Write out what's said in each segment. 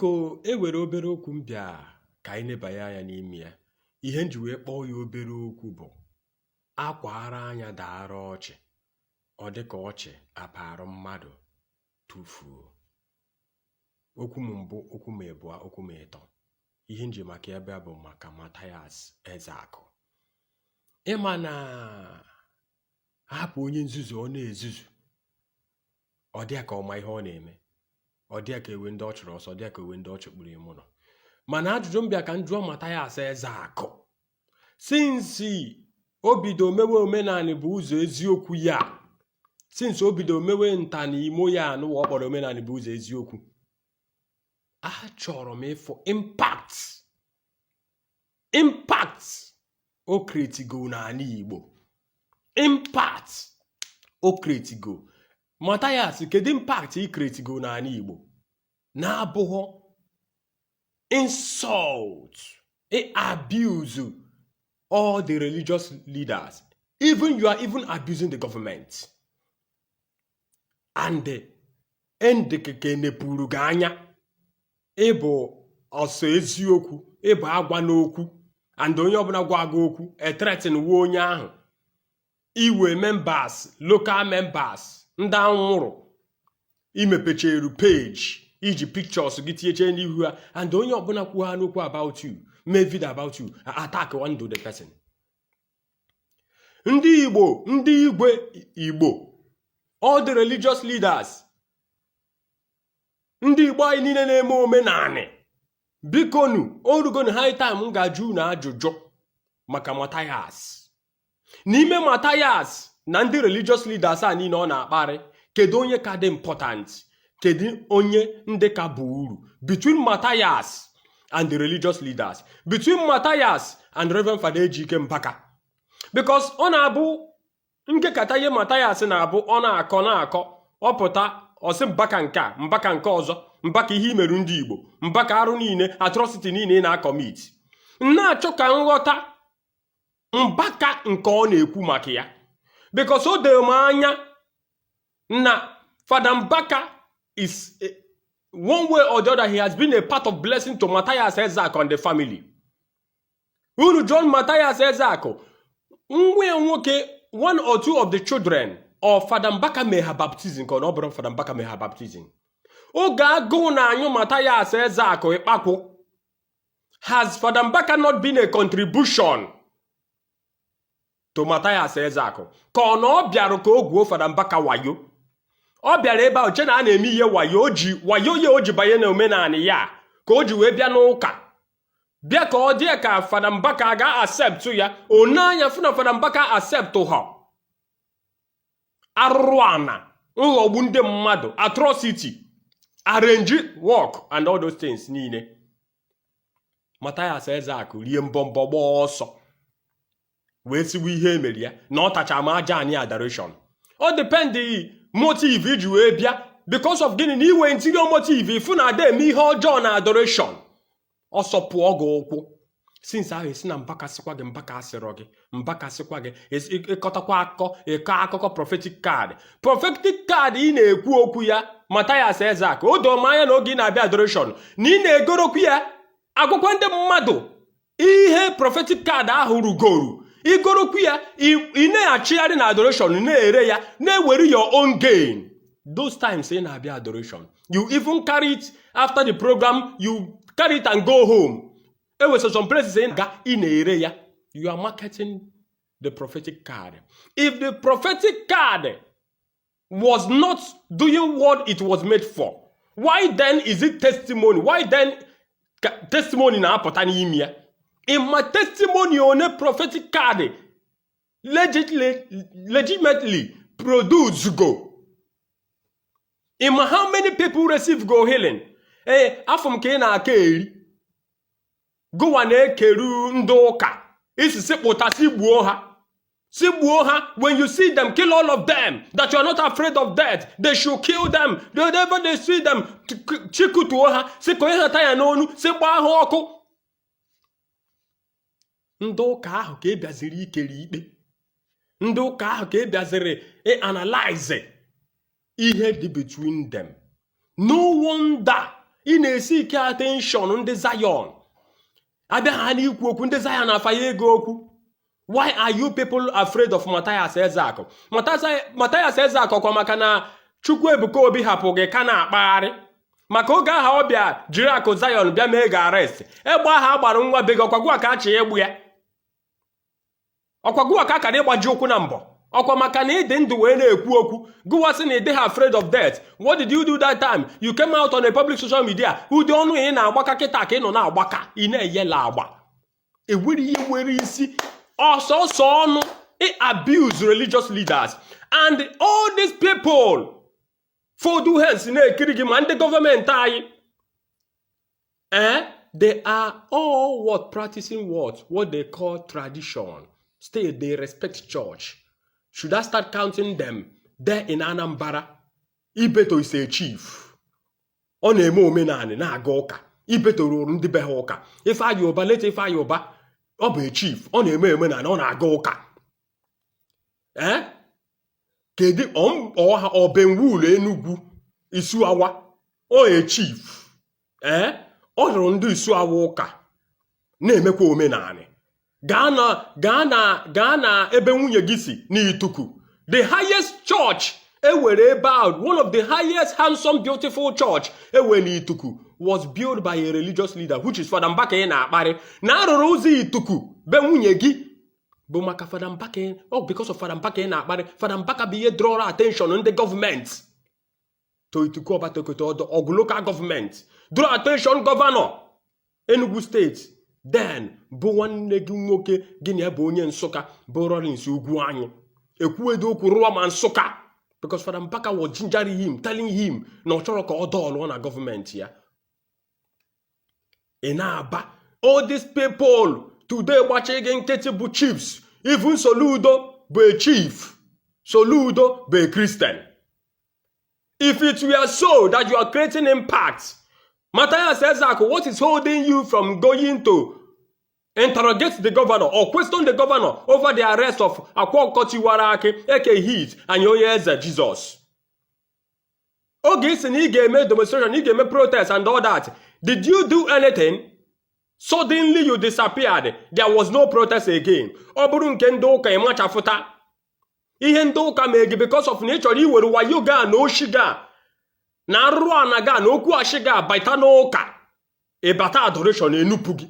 Biko ewere obere okwu mbịa ka anyị nebanye anya n'ime ya. Ihe nji wee kpọọ ya obere okwu bụ akwara anya daara ọchị, ọ dịka ọchị apara mmadụ tufuo. Okwu m mbụ, okwu m abụọ, okwu m ịtọ. Ihe nji maka ebe bụ maka Mathias Ezeaku. Ịma na hapụ onye nzuzu ọ na-ezuzu, ọ dịa ka ọma ihe ọ na-eme, ọ dịa ka ewe ndị ọ chụrụ ọsọ, ọ dịa ka ewe ndị ọ chụkpụrụ ịmụnọ. Mana ajụjụ mbịa ka njụọ Mathias Ezeaku, since o bido mewe omenani bụ ụzọ eziokwu ya, since o bido mewe nta na imo ya anụ ọ kpọrọ omenani bụ ụzọ eziokwu, achọrọ m ịfụ impact o kretigo n'ala Igbo. Impact o kretigo. Mathias, kedu impact i kretigo n'ala Igbo? Na-abụghọ insult, abuse all the religious leaders. Even you are even abusing the government. And endekeke nepuru gị anya. Ịbụ ọsọ eziokwu, ịbụ agwa n'okwu, and onye ọbụla gwa agwa okwu, threaten wuo onye ahụ. Iwe members, local members, ndị anwụrụ, imepecheru page, iji pictures gị tinyeche n'ihu ha, and onye ọbụla kwuo ha n'okwu about you, mee video about you, attack one to the person. Ndị Igbo, ndị igwe Igbo, all the religious leaders, ndị Igbo anyị niile na-eme omenani, bikonu orugonu high time m ga-ajụ na ajụjụ maka Mathias. N'ime Mathias na ndị religious leaders a niile ọ na-akparị, kedu onye ka dị important, kedu onye ndị ka bụ uru between Mathias and the religious leaders, between Mathias and Reverend Fada EJIKE Mbaka? Because ọ na-abụ nkekata ihe Mathias na-abụ ọ na-akọ ọ pụta ọsị Mbaka nke a, Mbaka nke ọzọ, Mbaka ihe imerụ ndị Igbo, Mbaka arụ niile, atrocity niile na-akọmit. Na-achọ ka nghọta Mbaka nke ọ na-ekwu maka ya, because o dere m anya na Fada Mbaka is one way or the other, he has been a part of blessing to Mathias Ezeaku and the family. Unu John Mathias Ezeaku, nwoke, one or two of the children of Fada Mbaka may have baptism, or no, Fada Mbaka may have baptism. Oge agụụ na anyụ Mathias Ezeaku ịkpakwu. Has Fada Mbaka not been a contribution to Mathias Ezeaku? Ka ọ na ọ bịara ka o gwuo Fada Mbaka wayo. Ọ bịara ebe ahụ che na a na-eme ihe wayo ya o ji banye na omenani ya, ka o ji wee bịa n'ụka. Bịa ka ọ dị ka Fada Mbaka ga accept ya, onanya fụ na Fada Mbaka accept ha. Arụrụ ana, nghọgbu ndị mmadụ, atrocity, arrange work and all those things niile. Mathias Ezeaku rie mbọmbọ gba ọsọ wee sigbu ihe emeri ya na ọ tacha ma aja anyị adoration. Ọ dependi motive iji wee bịa, because of gịnị na iwe interior motive ifu na ada eme ihe ọjọọ na adoration. Ọsọ pụọ gị ụkwụ. Since ahụ esi na Mbaka sịkwa gị, Mbaka asịrọ gị, Mbaka sịkwa gị, ịkọtakwa akụkọ prophetic card. Prophetic card ị na-ekwu okwu ya, Mathias Ezeaku, o doo m anya na oge ị na-abịa adoration na ị na-egorokwu ya agwụkwọ ndị mmadụ ihe prophetic card ahụ rugoro. Igorokwu ya, ị na-achịgharị na adoration, na-ere ya, na-ewere your own gain. Those times ị na-abịa adoration, you even carry it after the program, you carry it and go home. Some places in na-ere ya, you are marketing the prophetic card. If the prophetic card was not doing what it was made for, why then is it testimony? Why then testimony na-apụta n'ime ya? In my testimony on a prophetic card legitimately produce go. In how many people receive go healing? Afọm ka ị na-aka eri gụwa na-ekeru ndị ụka isi sikpụta sigbuo ha. When you see them, kill all of them, that you are not afraid of death. They should kill them. Whenever they see them, chikutuo ha, sikonye ha taya n'onu, sikpa ha ọkụ. Ndị ụka ahụ ka ebiaziri ikere ikpe. Ndị ụka ahụ ka ebiaziri analyze ihe dị between them. No wonder ị na-esi ike attention ndị Zion abịa ha n'ikwu okwu ndị Zion afanye ego okwu. Why are you people afraid of Mathias Ezeaku? Mathias Ezeaku kwa maka na Ebuka Obi hapụ gị ka na-akpagharị maka oge aha ọ bịa jiri akụ Zion bịa mee ga arrest egbe aha agbara nwa bego ọkwagwa ka achị egbu ya ọkwagwa ka akara ịgbaji ụkwụ na mbọ ọkwa maka na ịdị ndụ wee na-ekwu okwu gụwa sị na ịdị ha afraid of death. What did you do that time? You came out on a public social media ụdị ọnụ ị na-agbaka kịta ka ị nọ na-agbaka ị na-eyela agba ewere ihe nwere isi ọsọsọ ọnụ abuse religious leaders and all these people fold hands na-ekiri gị ma ndị gọọmenti anyị they are all practicing what they call tradition. Still they respect church. Should I start counting them there in Anambra? Ibeto is a chief. Ọ na-eme omenani na-aga ụka. Ibeto rụrụ ndị be ha ụka. Ife Ayoba leta Ife Ayoba ọ bụ a chief. Ọ na-eme omenani ọ na-aga ụka. Kedu ọha Obenwulu Enugu Isuawa ọ a chief. Ọ rụrụ ndị Isuawa ụka na-emekwa omenani. Ghana ebe nwunye gị si n'Ituku, the highest church ewere ebe out, one of the highest handsome beautiful church ewe n'Ituku was built by a religious leader which is Fada Mbaka ị na-akparị na arụrụ ụzọ Ituku be nwunye gị bụ maka Fada Mbaka because of Fada Mbaka ị na-akparị. Fada Mbaka bụ ihe draw attention ndị gọọmenti to Ituku Ọbatokoto ọgụ local government draw attention governor Enugu State. Then bụ nwanne gị nwoke gịnị bụ onye Nsụka bụ Rollins ugwu anyị ekwuedo okwu rụọ ma Nsụka because Fada Mbaka was gingering him, telling him na ọ chọrọ ka ọ dọọlụ na gọọmenti ya. Ị na-aba all these people today gbachi gị nkịtị bụ chiefs. Even Soludo bụ a chief. Soludo bụ a Christian. If it were so that you are creating impact, Mathias Ezeaku, what is holding you from going to interrogate the governor or question the governor over the arrest of Akwokotiwarake, aka Heat, and Yoyeze Jesus? Okay, so you game demonstration, you game protest and all that. Did you do anything? Suddenly you disappeared. There was no protest again. Oburun kendoka emachafuta. Ihe ndoka megi because of nature, you were wayoga no shiga. Na arụ anaga na okwu ashiga baita n'ụka ịbata adoration enupugi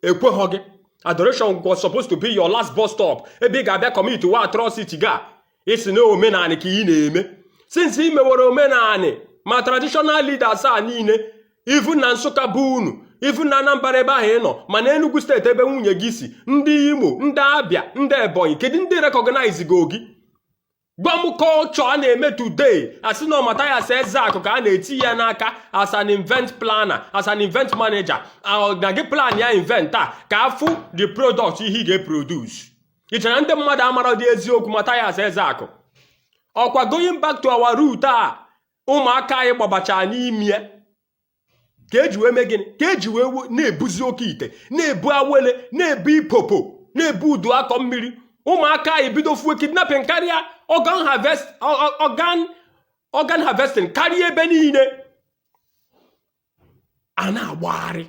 ekweghọ gị. Adoration was supposed to be your last bus stop ebe ị ga-abịa commit wa atrocity ga isi na omenani ka ị na-eme. Since ị mewere omenani ma traditional leaders a niile even na Nsụka bụ unu even na Anambra ebe ahụ ị nọ ma na Enugu steeti ebe nwunye gị si ndị Imo ndị Abịa ndị Ebonyi kedu ndị recognize gị Gwam culture a na-eme today asị na Mathias Ezeaku ka a na-eti ya n'aka as an event planner, as an event manager. Na gị plan ya invent ka afụ the product ihe ga-produce. Ichere ndị mmadụ amara dị eziokwu Mathias Ezeaku. Ọkwa going back to our root ụmụaka anyị gbabacha n'ime ka eji wee mee gịnị? Ka eji wee na-ebuzi oke ite, na-ebu awele, na-ebu ipopo, na-ebu udu akọ mmiri. Ụmụaka anyị bido fuwe kidnapping karịa organ harvesting karịa ebe niile. A na-agbagharị.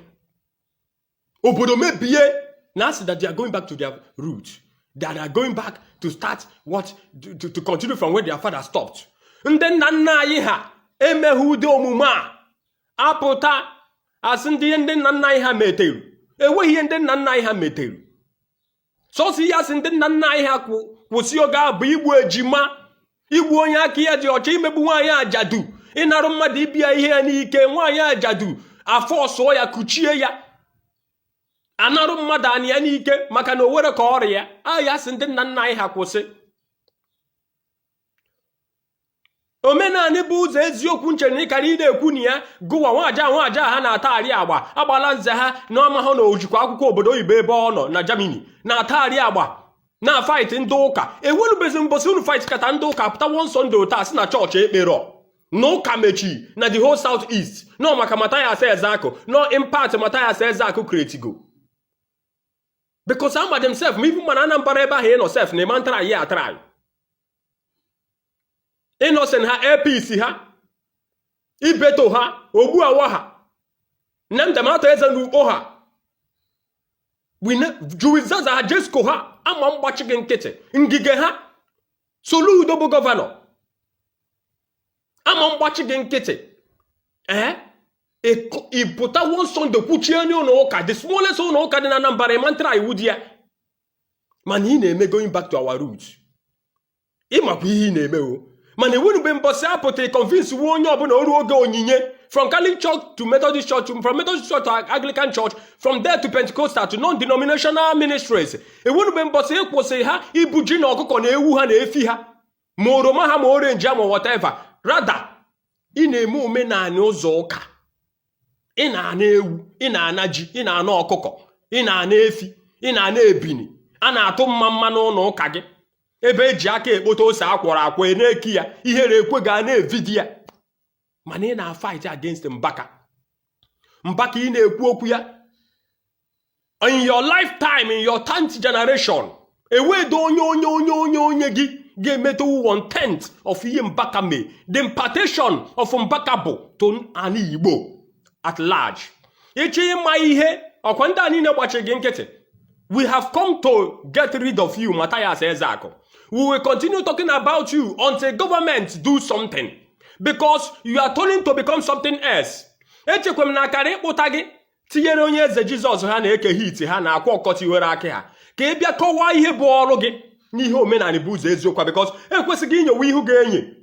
Obodo mebie na asị that they are going back to their roots. That they are going back to start to continue from where their father stopped. Ndị nna nna anyị ha emeghe ụdị omume a apụta asị ndị nna nna anyị ha meteru. Enweghị ihe ndị nna nna anyị ha meteru. Sọsị ya sị ndị nna nna anyị ha kwụsị oge abụ igbu ejima, igbu onye aka ya dị ọcha, imegbu nwaanyị ajadu, ịnarụ mmadụ ibia ihe ya n'ike, nwaanyị ajadu afọ ọsọ ya kuchie ya, anarụ mmadụ anị ya n'ike maka na o were ka ọrịa. Ya sị ndị nna nna anyị ha kwụsị. Omenani bụ ụzọ eziokwu nchere na ịkara ị na-ekwu na ya gụwa nwaja ha na-atagharị agba agbala nze ha na ọmahụ na ojikwa akwụkwọ obodo oyibo ebe ọ nọ na Germany na-atagharị agba na fight ndị ụka. Ewelubezi mbosi unu fight kata ndị ụka pụta one Sunday taa si na chọọchị ekpero na ụka mechi na the whole South East no maka Mathias Ezeaku no impact Mathias Ezeaku creatigo because ama themselves ma even mana Anambra ebe ahụ ịnọ self na ịma ntara ya atara Innocent ha APC ha Ibeto ha Ogbu Awa ha Nnamdi Ezeaku oha. Juiciest ha jesko ha ama mgbachi gị nkịtị ngige ha Soludo bụ gọvanọ ama mgbachi gị nkịtị ịpụta one Sunday kwuchie onye ụlọ ụka the smallest ụlọ ụka dị na Anambra ịmantara iwu di ya mana ị na-eme going back to our roots ịmakwa ihe ị na-eme o mana iwu mgbe mbọsị apụta convince wu onye ọbụla oru oge onyinye from Catholic Church to Methodist Church, from Methodist Church to Anglican Church, from there to Pentecostal to non-denominational ministries. Ewunu be mbọsị ịkwụsị ha ibu ji na ọkụkọ na ewu ha na efi ha ma oroma ha ma orange ha ma whatever. Rather, ị na-eme omenala ụzọ ụka. Ị na-ana ewu, ị na-ana ji, ị na-ana ọkụkọ, ị na-ana efi, ị na-ana ebini. A na-atụ mma n'ụlọ ụka gị. Ebe eji aka ekpote ose akwọrọ akwa na-eki ya, ihere ekwe ga na-evidi ya. Mana ị na-fight against Mbaka. Mbaka ị na-ekwu okwu ya. In your lifetime, in your 10th generation, ewedo onye gị ga-emeto 1/10 of ihe Mbaka mee. The impartation of Mbaka bụ to Ala Igbo at large. Echi ịma ihe, ọkwa ndị anyị na-agbachi gị nkịtị. We have come to get rid of you, Mathias Ezeaku. We will continue talking about you until government do something. Because you are turning to become something else. Echekwe m na akara ịkpụta gị tinyere onye eze Jizọs ha na-eke hit ha na-akwa ọkọchị were aka ha ka ị bịa kọwaa ihe bụ ọrụ gị n'ihe omenala bụ ụzọ eziokwu because ekwesịghị inyewe ihu ga-enye.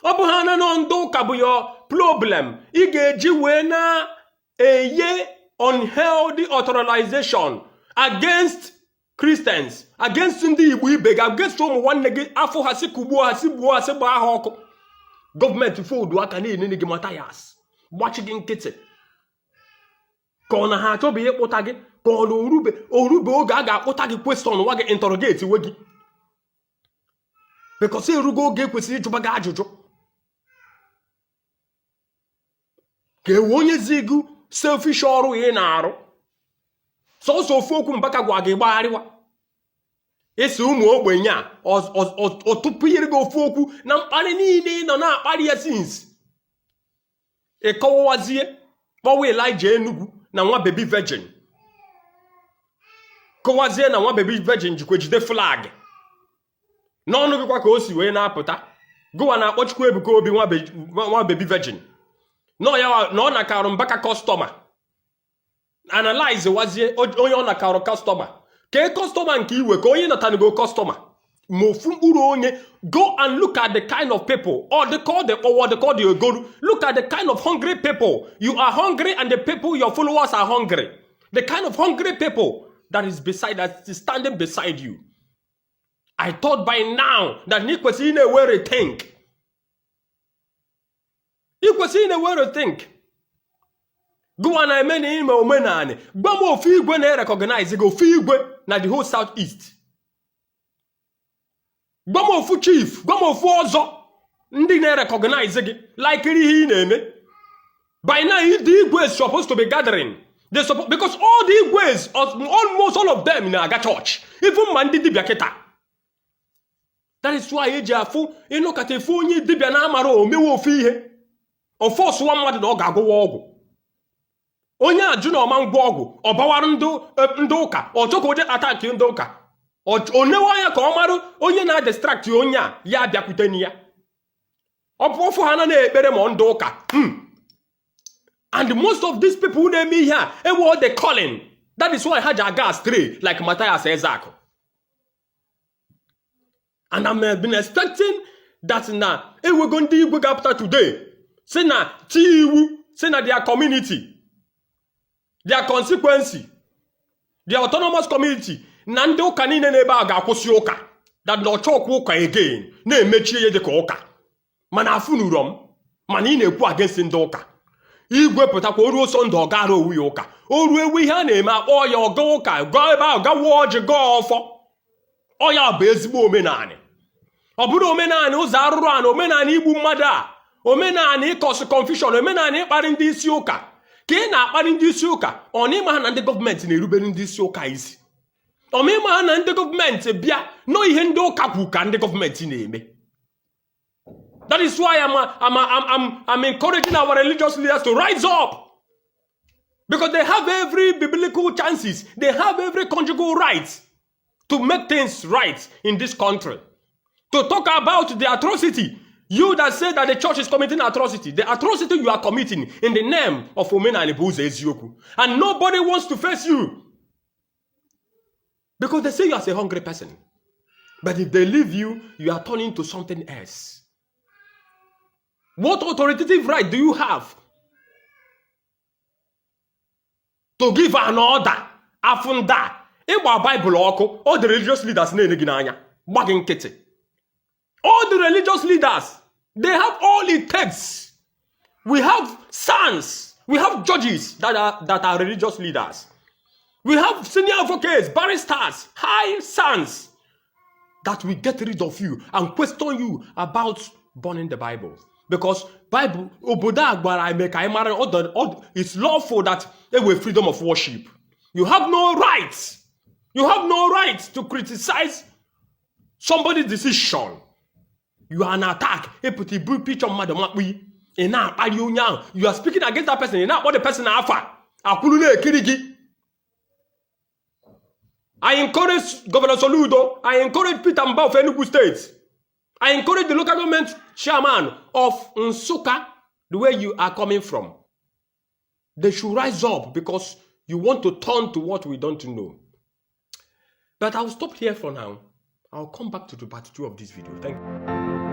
Ọ bụ ha na ndị ụka bụ your problem. Ị ga-eji wee na-eye unhealthy authorization against Christians, against ndị Igbo ibe gị, against ụmụ nwanne gị afọ ha si kugbuo ha si gbuo ha si gbaa ha ọkụ. Gọọmenti fold aka niile gị Mathias gbachi gị nkịtị ka ọ na ha achọbụ ịkpụta gị ka ọ na orube oge a ga-akpụta gị question nwa gị interrogate we gị because erugo oge kwesịrị ịjụba gị ajụjụ ka ewe onye zigu selfish ọrụ ị na-arụ sọsọ ofu okwu Mbaka gwa gị gbagharịwa esi ụmụ ogbenye a ọtụpụ yiri gị ofu okwu na mkparị niile nọ na-akparị ya since ịkọwazie kpọwa Elijah Enugu na nwa baby virgin kọwazie na nwa baby virgin jikwa jide flag n'ọnụ gị kwa ka o si wee na-apụta gụwa na-akpọchukwu Ebuka Obi nwa baby virgin na ọ na-akarụ Mbaka customer analyze wazie onye ọ na-akarụ customer ke customer nke iwe ka onye natanigo customer mofu mkpụrụ onye go and look at the kind of people or they call the ogoru. Look at the kind of hungry people. You are hungry and the people your followers are hungry. The kind of hungry people that is standing beside you. I thought by now that Nikwesi in a way to think. Nikwesi in a way to think. Go and I mean in my omenani. Gbamo figwe na recognize go figwe na the whole southeast. Gbamo chief, gbamo ọzọ ndị na recognize gị like ihe ị na-eme. By now the Igbo is supposed to be gathering. Because all the Igbo's, almost all of them na-aga church. Even ma ndị dibịa kịta. That is why eji afụ ịnọkọta efu onye dibịa na-amara omewe ofu ihe. Ọfọsụ nwa mmadụ na ọ ga-agwụwa ọgwụ. Onye ajụ na ọma ngwa ọgwụ ọ bawara ndị ụka ọ chọkwa oje attack ndị ụka onewe anya ka ọ marụ onye na-distract onye a ya bịakwute na ya ọ bụ ofu ha na-ekpere ma ndị ụka and most of these people na-eme ihe a ewe the calling. That is why ha ji aga astray like Mathias Ezeaku. And I'm been expecting that na ewego ndị Igwe ga-apụta today si na ti iwu si na their community, their consequence, their autonomous community na ndị ụka niile n'ebe a ga-akwụsị ụka that no chọkwa ụka again na-emechi ihe dịka ụka mana afụnuro m mana ị na-ekwu against ndị ụka. Igwe pụtakwa oruo Sunday ọ gara owu ya ụka oruo ewu ihe a na-eme akpọ ya ọga ụka gaa ebe ahụ gawa ọjị gaa ọfọ ọ ya bụ ezigbo omenala. Ọ bụrụ omenala ụzọ arụrụ a na omenala igbu mmadụ a omenala ịkọsị confusion omenala ịkparị ndị isi ụka ka ị na-akparị ndị isi ụka ọ na ịma ha na ndị gọọmenti na-erubere ndị isi ụka isi ọmịma ha na ndị gọọmenti bịa nọ ihe ndị ụka kwu ka ndị gọọmenti na-eme. That is why I'm encouraging our religious leaders to rise up. Because they have every biblical chances. They have every conjugal right to make things right in this country. To talk about the atrocity. You that say that the church is committing atrocity. The atrocity you are committing in the name of Mathias Ezeaku. And nobody wants to face you. Because they say you are a hungry person. But if they leave you, you are turning to something else. What authoritative right do you have to give an order? Afunda. Igba Bible ọkụ. All the religious leaders na-enegi n'anya. Gbagi nkịtị. All the religious leaders, they have all it takes. We have sons. We have judges that are religious leaders. We have senior advocates, barristers, high sons that will get rid of you and question you about burning the Bible. Because Bible, it's lawful that there will freedom of worship. You have no rights. You have no rights to criticize somebody's decision. You are an attack. You are speaking against that person. What the person I encourage Governor Soludo. I encourage Peter Mbaka of Enugu State. I encourage the local government chairman of Nsukka, the way you are coming from. They should rise up because you want to turn to what we don't know. But I'll stop here for now. I'll come back to the part 2 of this video. Thank you.